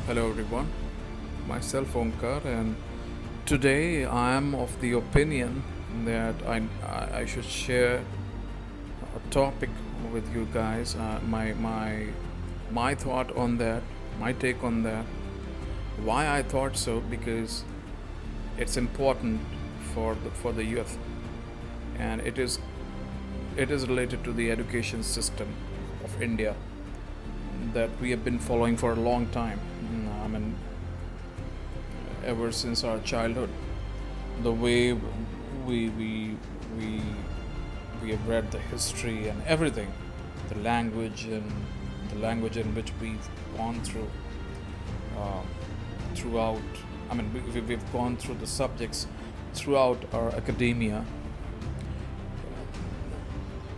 Hello everyone, myself Omkar, and today I am of the opinion that I should share a topic with you guys. My thought on that, my take on that. Why I thought so? Because it's important for the youth, and it is related to the education system of India that we have been following for a long time. I mean, ever since our childhood, the way we we have read the history and everything, the language and the language in which we've gone through uh, throughout. I mean, we've gone through the subjects throughout our academia.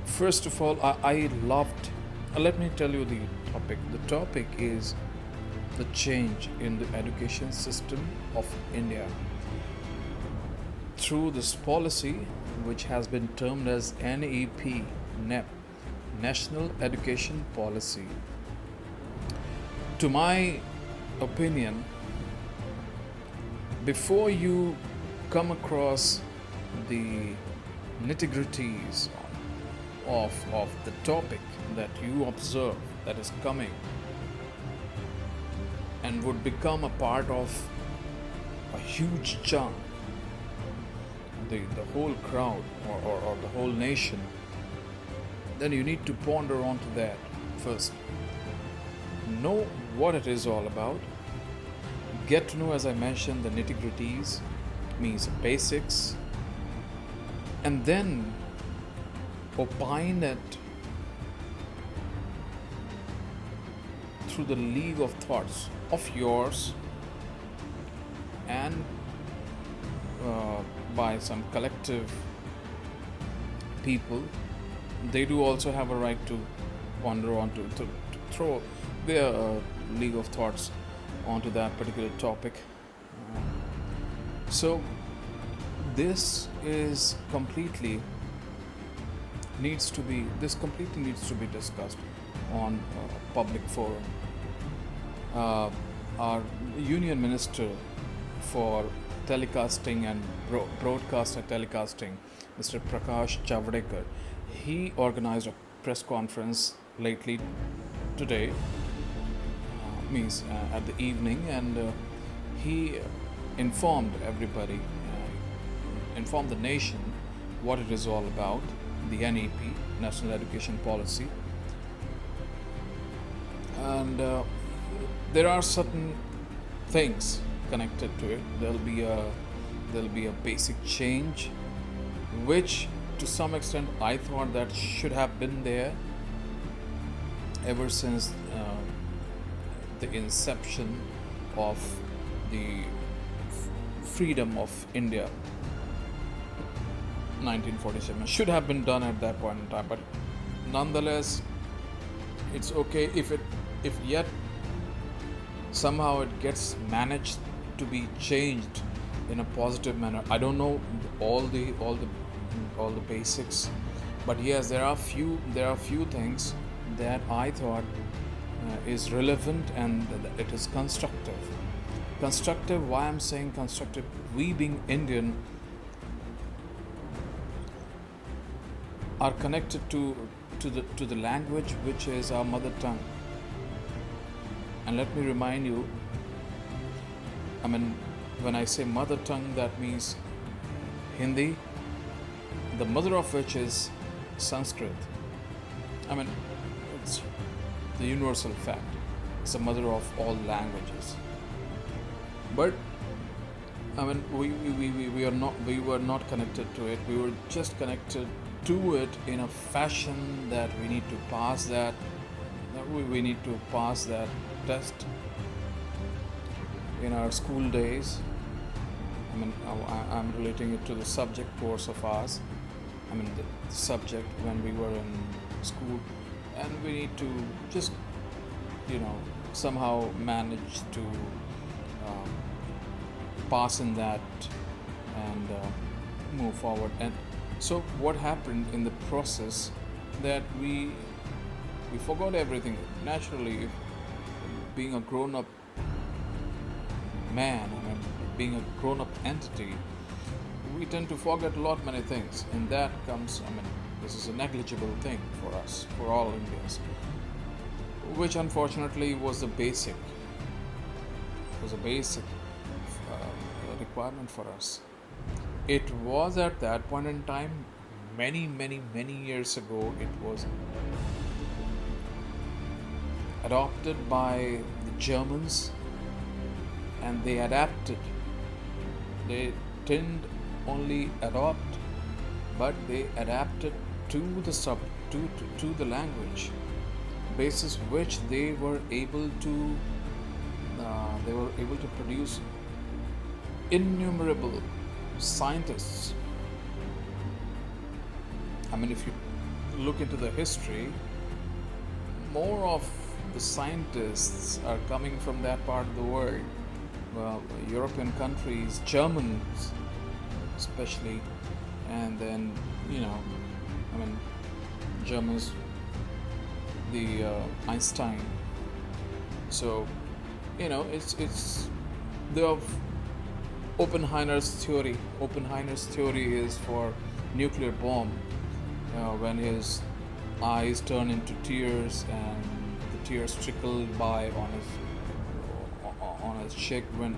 First of all, I loved. Let me tell you the topic. The topic is the change in the education system of India through this policy, which has been termed as NEP, NEP, National Education Policy. To my opinion, before you come across the nitty-gritties of the topic that you observe that is coming and would become a part of a huge chunk, the whole crowd or the whole nation, then you need to ponder onto that first. Know what it is all about. Get to know, as I mentioned, the nitty gritties, means basics, and then opine it through the league of thoughts of yours and by some collective people. They do also have a right to ponder on to throw their league of thoughts onto that particular topic. So this is completely this completely needs to be discussed on public forum. Our union minister for telecasting and broadcast and telecasting, Mr. Prakash Javadekar, he organized a press conference lately today, at the evening, and he informed everybody, informed the nation what it is all about, the NEP, National Education Policy. And there are certain things connected to it. There'll be a basic change, which to some extent I thought that should have been there ever since the inception of the freedom of India, 1947. Should have been done at that point in time, but nonetheless, it's okay if yet somehow it gets managed to be changed in a positive manner. I don't know all the basics, but yes, there are few things that I thought is relevant, and it is constructive. Constructive. Why I'm saying constructive? We being Indian are connected to the language which is our mother tongue. And let me remind you, I mean, when I say mother tongue, that means Hindi, the mother of which is Sanskrit. I mean, it's the universal fact. It's the mother of all languages. But I mean, we were not connected to it. We were just connected to it in a fashion that we need to pass that. We need to pass that test in our school days. I mean, I'm relating it to the subject course of ours. I mean, the subject when we were in school, and we need to just, somehow manage to pass in that and move forward. And so, what happened in the process that we forgot everything naturally. Being a grown up man, I mean, being a grown-up entity, we tend to forget a lot many things. And that comes, I mean, this is a negligible thing for us, for all Indians, which unfortunately was a basic requirement for us. It was at that point in time, many years ago, it was adopted by the Germans, and they adapted. They didn't only adopt, but they adapted to the to the language, basis which they were able to produce innumerable scientists. I mean, if you look into the history, more of the scientists are coming from that part of the world. Well, European countries, Germans especially, and then, I mean, Germans, the Einstein. So, it's the Oppenheimer's theory. Oppenheimer's theory is for nuclear bomb. When his eyes turn into tears and the tears trickle by on his cheek when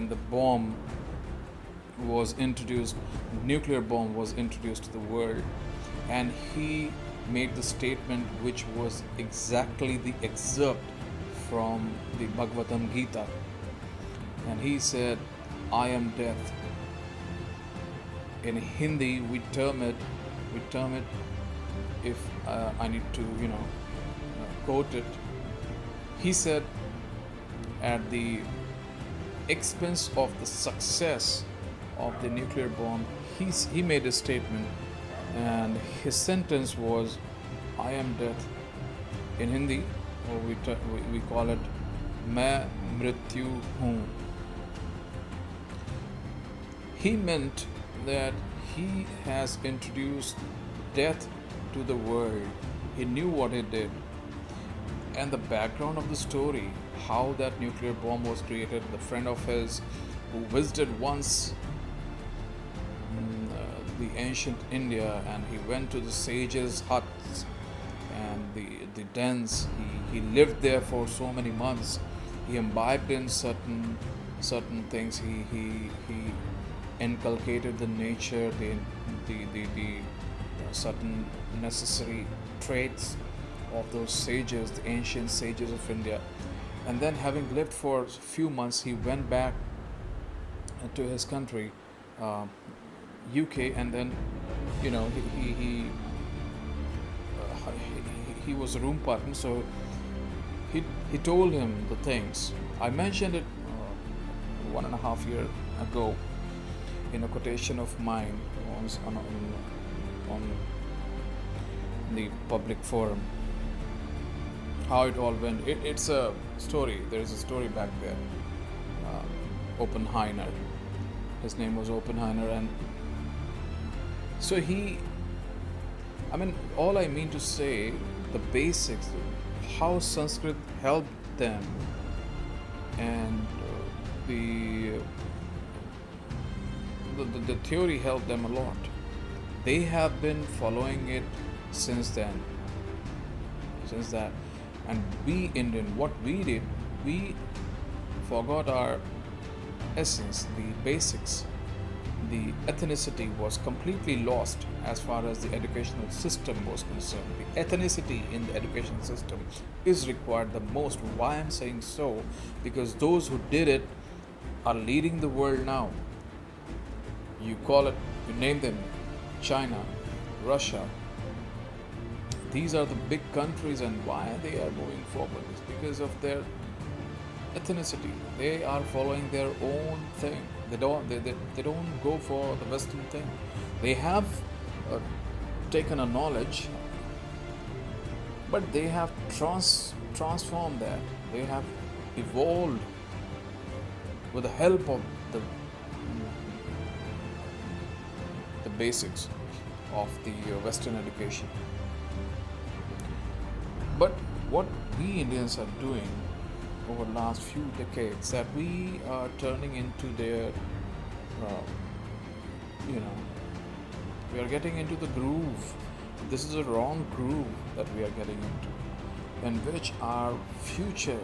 the bomb was introduced, nuclear bomb was introduced to the world, and he made the statement which was exactly the excerpt from the Bhagavatam Gita, and he said, "I am death." In Hindi, we term it. If I need to, quote it, he said, at the expense of the success of the nuclear bomb, he made a statement, and his sentence was, "I am death." In Hindi, or we call it, "Main mrityu hoon." He meant that he has introduced death to the world. He knew what he did. And the background of the story, how that nuclear bomb was created, the friend of his who visited once the ancient India, and he went to the sages' huts and the dens. He lived there for so many months. He imbibed in certain things. He inculcated the nature, the certain necessary traits of those sages, the ancient sages of India. And then, having lived for a few months, he went back to his country, UK, and then, he was a room partner, so he told him the things. I mentioned it 1.5 years ago in a quotation of mine on the public forum. How it all went. It's a story. There is a story back there. Oppenheimer. His name was Oppenheimer, and so all I mean to say, the basics, how Sanskrit helped them, and the theory helped them a lot. They have been following it since then. Since that. And we Indian, what we did, we forgot our essence, the basics. The ethnicity was completely lost as far as the educational system was concerned. The ethnicity in the education system is required the most. Why I'm saying so? Because those who did it are leading the world now. You name them, China, Russia. These are the big countries, and why they are moving forward is because of their ethnicity. They are following their own thing. They don't go for the Western thing. They have taken a knowledge, but they have transformed that. They have evolved with the help of the basics of the Western education. But what we Indians are doing, over the last few decades that we are turning into their, uh, you know, we are getting into the groove. This is a wrong groove that we are getting into, in which our future,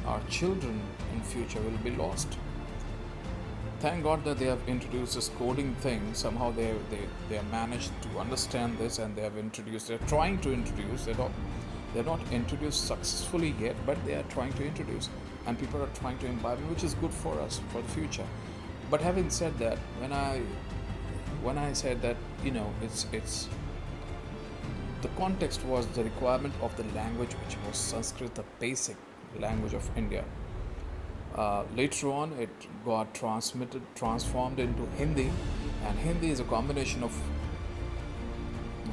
our children in future will be lost. Thank God that they have introduced this coding thing. Somehow they have managed to understand this, and they have introduced. They're trying to introduce. They're not introduced successfully yet, but they are trying to introduce, and people are trying to imbibe it, which is good for us for the future. But having said that, when I said that, it's the context was the requirement of the language, which was Sanskrit, the basic language of India. Later on, it got transformed into Hindi, and Hindi is a combination of,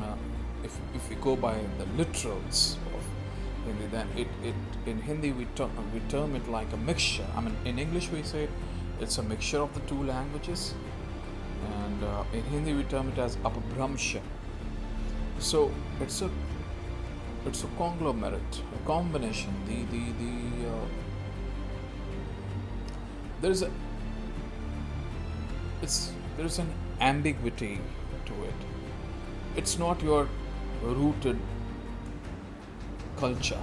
uh, if we go by the literals of Hindi, then it in Hindi we term it like a mixture. In English we say it's a mixture of the two languages, and in Hindi we term it as apabhramsha. So it's a conglomerate, a combination. There's a there's an ambiguity to it. It's not your rooted culture.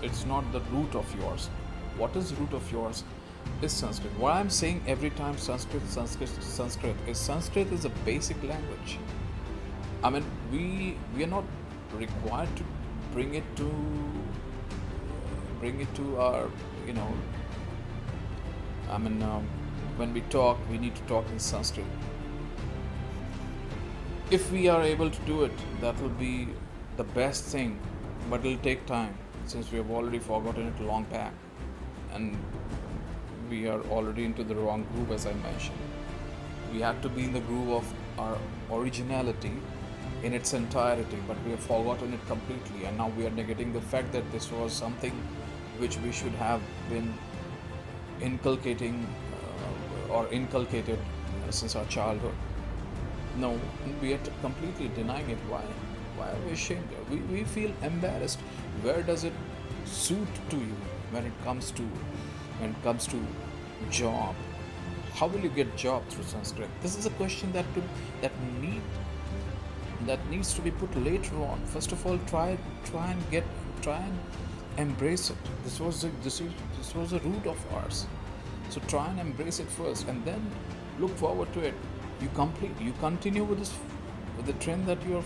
It's not the root of yours. What is root of yours is Sanskrit. What I'm saying every time Sanskrit is Sanskrit is a basic language. We are not required to bring it to our, when we talk, we need to talk in Sanskrit. If we are able to do it, that will be the best thing, but it'll take time, since we have already forgotten it long back, and we are already into the wrong groove, as I mentioned. We have to be in the groove of our originality in its entirety, but we have forgotten it completely, and now we are negating the fact that this was something which we should have been inculcated since our childhood. No, we are completely denying it. Why are we ashamed? We feel embarrassed. Where does it suit to you when it comes to job? How will you get job through Sanskrit? This is a question that needs to be put later on. First of all, try and embrace it. This was the root of ours. So try and embrace it first, and then look forward to it. You continue with the trend that you are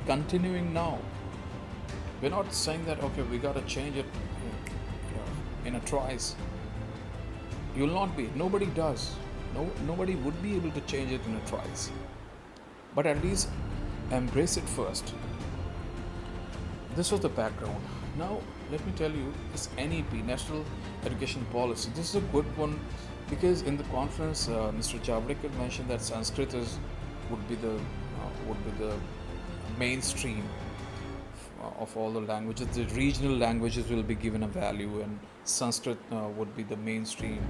continuing now. We're not saying that okay, we gotta change it in a trice. You'll not be. Nobody does. Nobody would be able to change it in a trice. But at least embrace it first. This was the background. Now, let me tell you, this NEP, National Education Policy, this is a good one, because in the conference, Mr. Javadekar mentioned that Sanskrit would be the mainstream of all the languages. The regional languages will be given a value, and Sanskrit would be the mainstream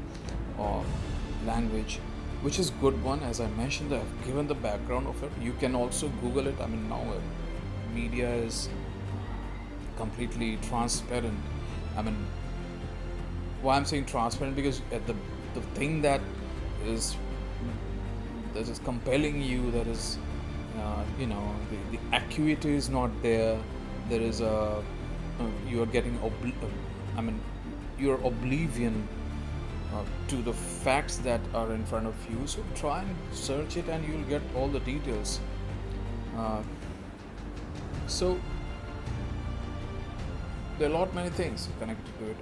language, which is good one. As I mentioned, I've given the background of it. You can also Google it. Now media is completely transparent. Why I'm saying transparent, because the thing that is compelling you, that is the acuity is not there. There is you are getting you're oblivion to the facts that are in front of you. So try and search it, and you'll get all the details. So there are many things connected to it.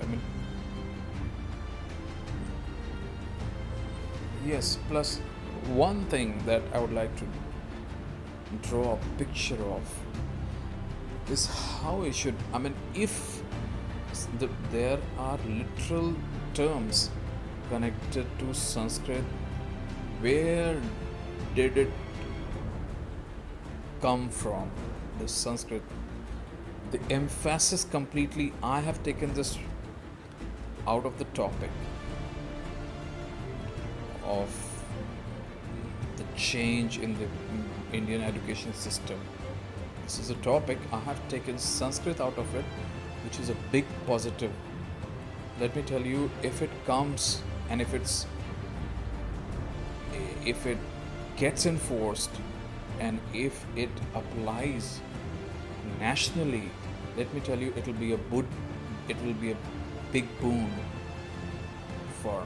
Yes, plus one thing that I would like to draw a picture of is how it should, if there are literal terms connected to Sanskrit, where did it come from? The Sanskrit, the emphasis completely, I have taken this out of the topic of the change in the Indian education system. This is a topic, I have taken Sanskrit out of it, which is a big positive. let me tell you, if it comes and if it gets enforced and if it applies nationally, let me tell you, it will be a big boon for.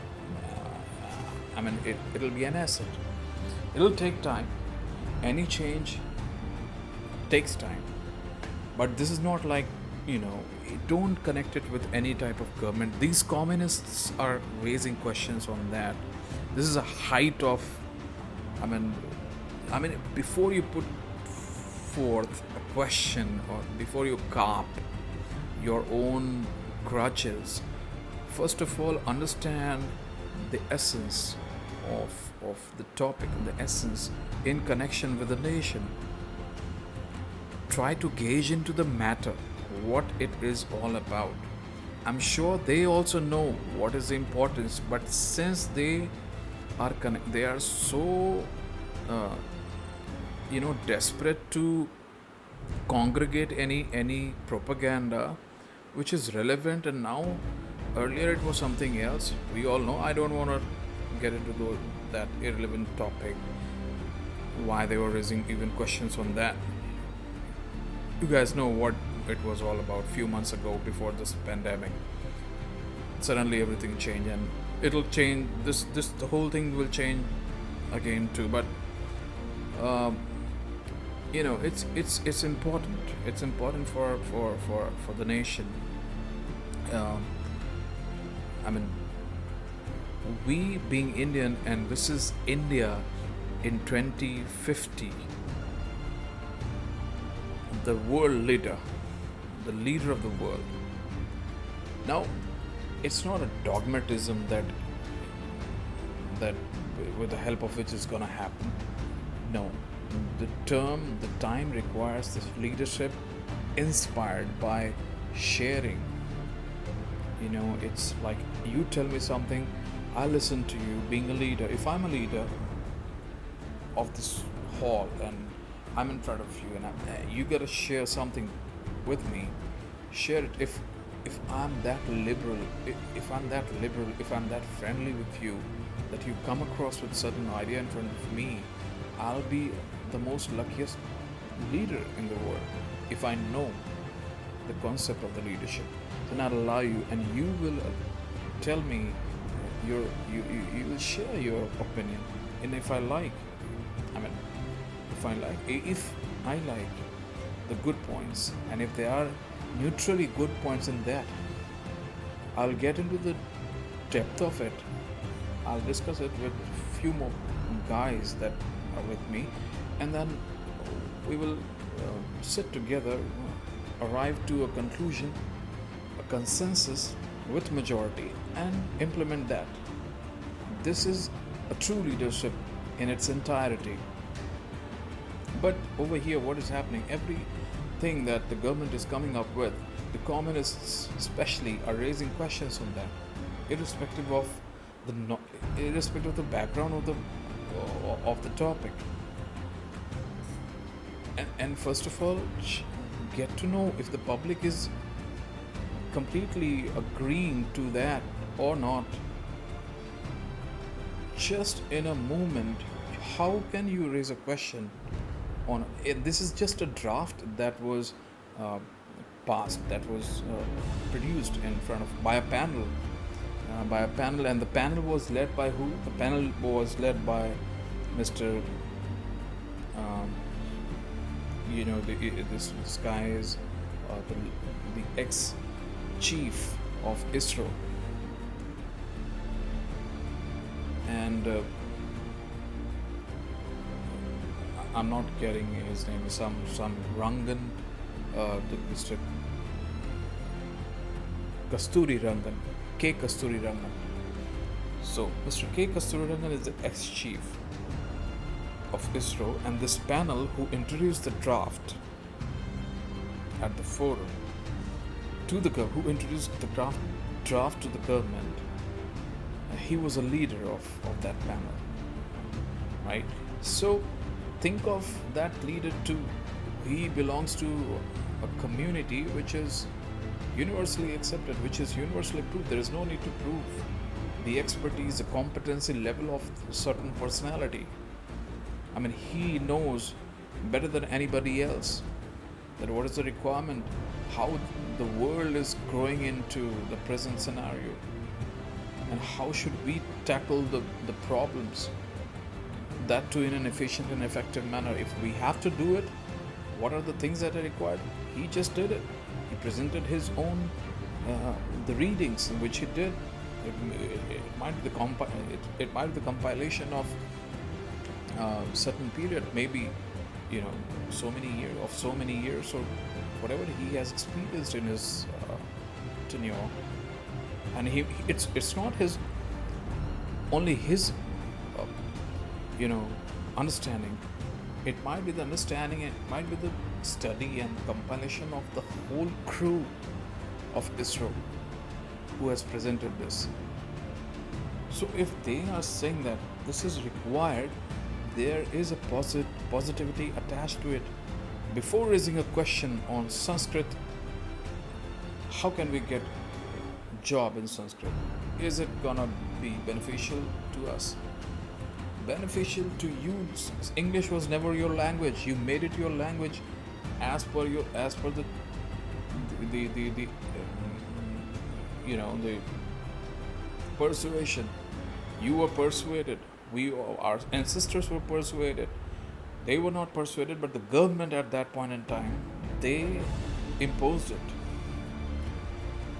It'll be an asset. It'll take time. Any change takes time, but this is not like, don't connect it with any type of government. These communists are raising questions on that. This is a height of, I mean, before you put forth a question or before you carp your own grudges, first of all, understand the essence of the topic, the essence in connection with the nation. Try to gauge into the matter, what it is all about. I'm sure they also know what is the importance, but since they are so desperate to congregate any propaganda which is relevant, and now earlier it was something else. We all know. I don't want to get into that irrelevant topic, why they were raising even questions on that. You guys know what it was all about few months ago, before this pandemic. Suddenly everything changed, and it'll change. The whole thing will change again too. But it's important. It's important for the nation. We being Indian, and this is India in 2050, the world leader, the leader of the world. Now, it's not a dogmatism that with the help of which is going to happen. No, the time requires this leadership inspired by sharing. It's like you tell me something, I listen to you. Being a leader, if I'm a leader of this hall and I'm in front of you, and you gotta share something with me, share it. If I'm that liberal, if I'm that friendly with you, that you come across with certain idea in front of me, I'll be the most luckiest leader in the world. If I know the concept of the leadership, then I'll allow you, and you will tell me you will share your opinion. And if I like the good points, and if there are neutrally good points in that, I'll get into the depth of it. I'll discuss it with few more guys that are with me, and then we will sit together, arrive to a conclusion, a consensus with majority, and implement that. This is a true leadership in its entirety. But over here, what is happening? Everything that the government is coming up with, the communists especially are raising questions on that, irrespective of the background of the topic. And first of all, get to know if the public is completely agreeing to that or not. Just in a moment, how can you raise a question on it? This is just a draft that was passed, that was produced in front of by a panel, and the panel was led by who? The panel was led by Mr. This guy is the ex-chief of ISRO, and I'm not getting his name. Some Rangan, Mr. Kasturirangan, K. Kasturirangan. So Mr. K. Kasturirangan is the ex-chief of ISRO, and this panel who introduced the draft at the forum who introduced the draft to the government, he was a leader of that panel, right? So think of that leader too. He belongs to a community which is universally accepted, which is universally proved. There is no need to prove the expertise, the competency level of a certain personality. I mean, he knows better than anybody else that what is the requirement, how the world is growing into the present scenario, and how should we tackle the problems, that too in an efficient and effective manner. If we have to do it, what are the things that are required? He just did it. He presented his own the readings which he did. It might be it might be the compilation of certain period, maybe so many years or whatever he has experienced in his tenure, and it's not his only his uh, understanding. It might be the understanding, and it might be the study and compilation of the whole crew of ISRO who has presented this. So if they are saying that this is required, there is a positivity attached to it. Before raising a question on Sanskrit, how can we get job in Sanskrit? Is it gonna be beneficial to us? Beneficial to you? English was never your language. You made it your language as per the the persuasion. You were persuaded. Our ancestors were persuaded. They were not persuaded, but the government at that point in time, they imposed it.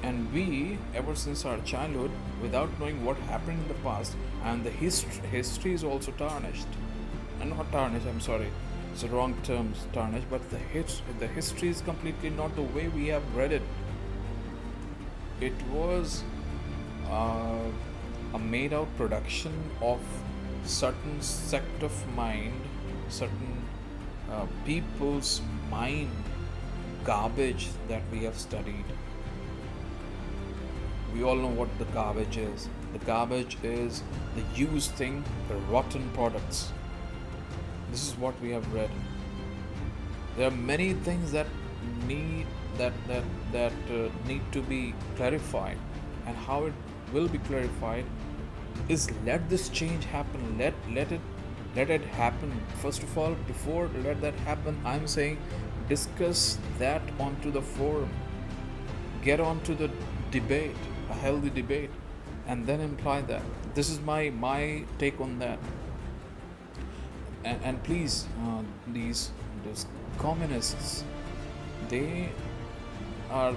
And we, ever since our childhood, without knowing what happened in the past, and the history is also tarnished. And not tarnished, I'm sorry, it's the wrong term, tarnished, but the history is completely not the way we have read it. It was a made out production of certain sect of mind, certain people's mind garbage that we have studied. We all know what the garbage is. The garbage is the used thing, the rotten products. This is what we have read. There are many things that need need to be clarified, and how it will be clarified is let this change happen. Let it happen. First of all, before let that happen, I'm saying discuss that onto the forum. Get onto the debate, a healthy debate, and then imply that. This is my take on that. And please, these communists, they are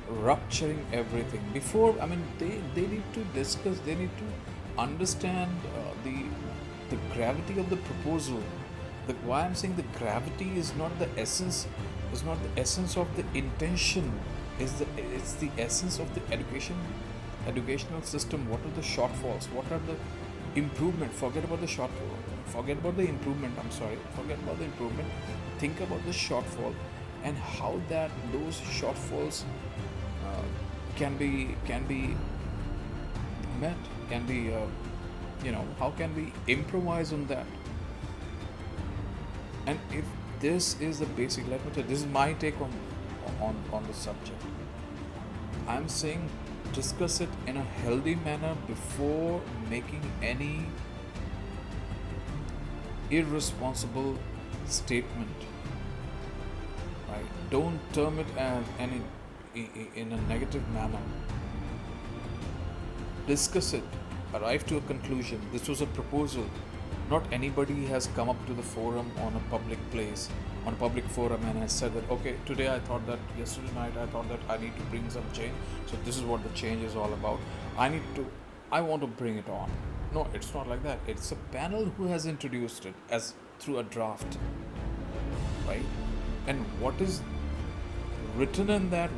rupturing everything. Before, I mean, they need to discuss. They need to understand the gravity of the proposal. Why I'm saying the gravity is not the essence. Is not the essence of the intention. It's the essence of the educational system. What are the shortfalls? What are the improvement? Forget about the shortfall. Forget about the improvement. I'm sorry. Forget about the improvement. Think about the shortfall and how those shortfalls can be met. Can be how can we improvise on that? And if this is the basic, let me tell you, this is my take on the subject. I'm saying discuss it in a healthy manner before making any irresponsible statement. Right? Don't term it as in a negative manner. Discuss it. Arrive to a conclusion. This was a proposal. Not anybody has come up to the forum on a public place, on a public forum, and has said that, okay, today I thought that, yesterday night I thought that I need to bring some change. So this is what the change is all about. I want to bring it on. No, it's not like that. It's a panel who has introduced it as through a draft, right? And what is written in that,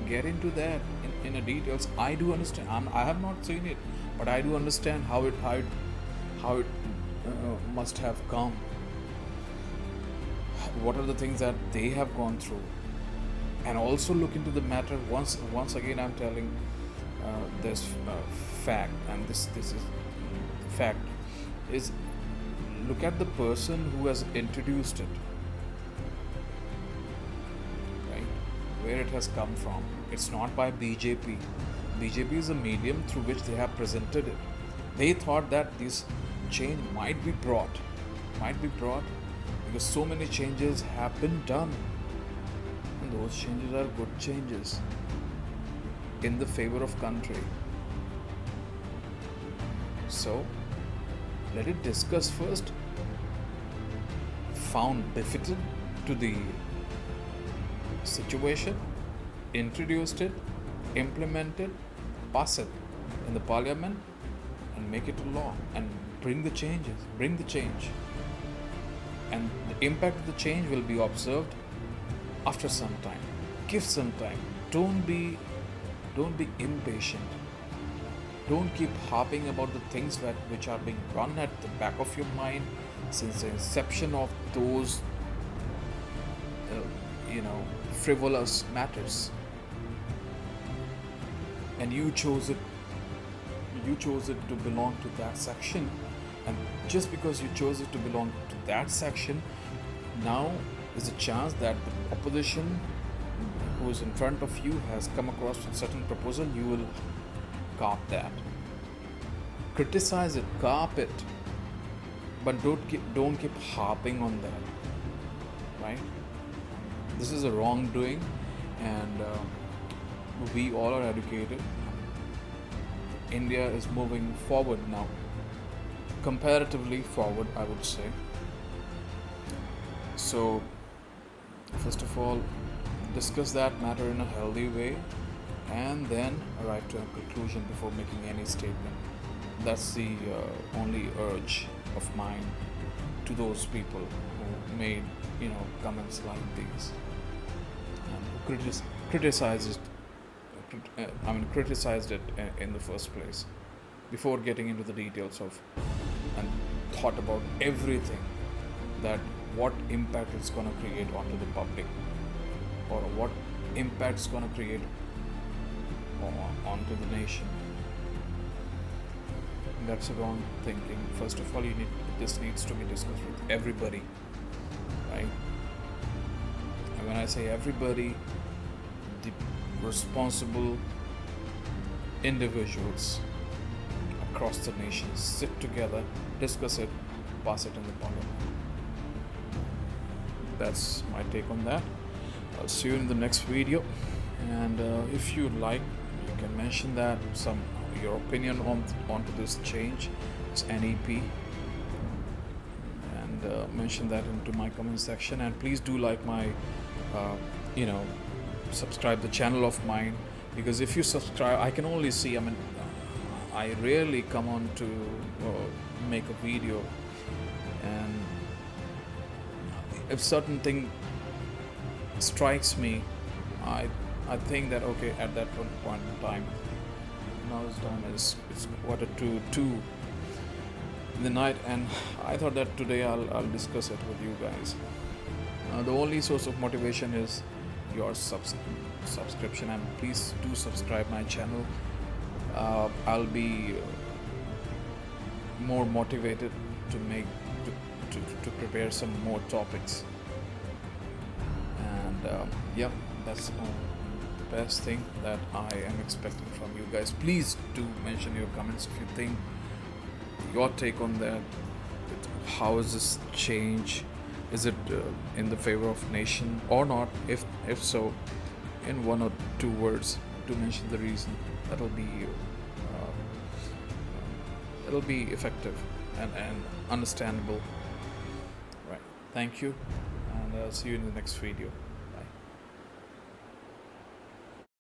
get into that in a details. I do understand. I have not seen it, but I do understand how it must have come. What are the things that they have gone through, and also look into the matter. Once again, I'm telling this fact, and this is fact is, look at the person who has introduced it, right? where it has come from. It's not by BJP. BJP is a medium through which they have presented it. They thought that this change might be brought because so many changes have been done, and those changes are good changes in the favor of country. So let it discuss first. Found befitted to the situation, introduced it, implement it, pass it in the parliament, and make it a law, and bring the change. And the impact of the change will be observed after some time. Give some time. Don't be impatient. Don't keep harping about the things which are being run at the back of your mind since the inception of those frivolous matters. And you chose it to belong to that section, and just because you chose it to belong to that section, now there's a chance that the opposition who is in front of you has come across with certain proposal. You will carp that, criticize it, carp it, but don't keep harping on that, right? This is a wrongdoing, and we all are educated. India is moving forward now, comparatively forward, I would say. So, first of all, discuss that matter in a healthy way, and then arrive to a conclusion before making any statement. That's the only urge of mine to those people who made comments like these and criticized it in the first place before getting into the details of and thought about everything, that what impact it's going to create onto the public, or what impact it's going to create onto the nation. That's a wrong thinking. First of all, this needs to be discussed with everybody, right? And when I say everybody, the responsible individuals across the nation sit together, discuss it, pass it in the parliament. That's my take on that. I'll see you in the next video, and if you like, you can mention that your opinion onto this change, this NEP, and mention that into my comment section. And please do like my subscribe the channel of mine, because if you subscribe, I can only see, I rarely come on to make a video, and if certain thing strikes me, I think that okay, at that point in time, now this time it's 1:45 in the night, and I thought that today I'll discuss it with you guys. The only source of motivation is your subscription, and please do subscribe my channel. I'll be more motivated to prepare some more topics, and that's the best thing that I am expecting from you guys. Please do mention your comments if you think your take on that. How is this change? Is it in the favor of nation or not? If so, in 1 or 2 words, to mention the reason. That'll be effective and understandable. Right. Thank you, and I'll see you in the next video.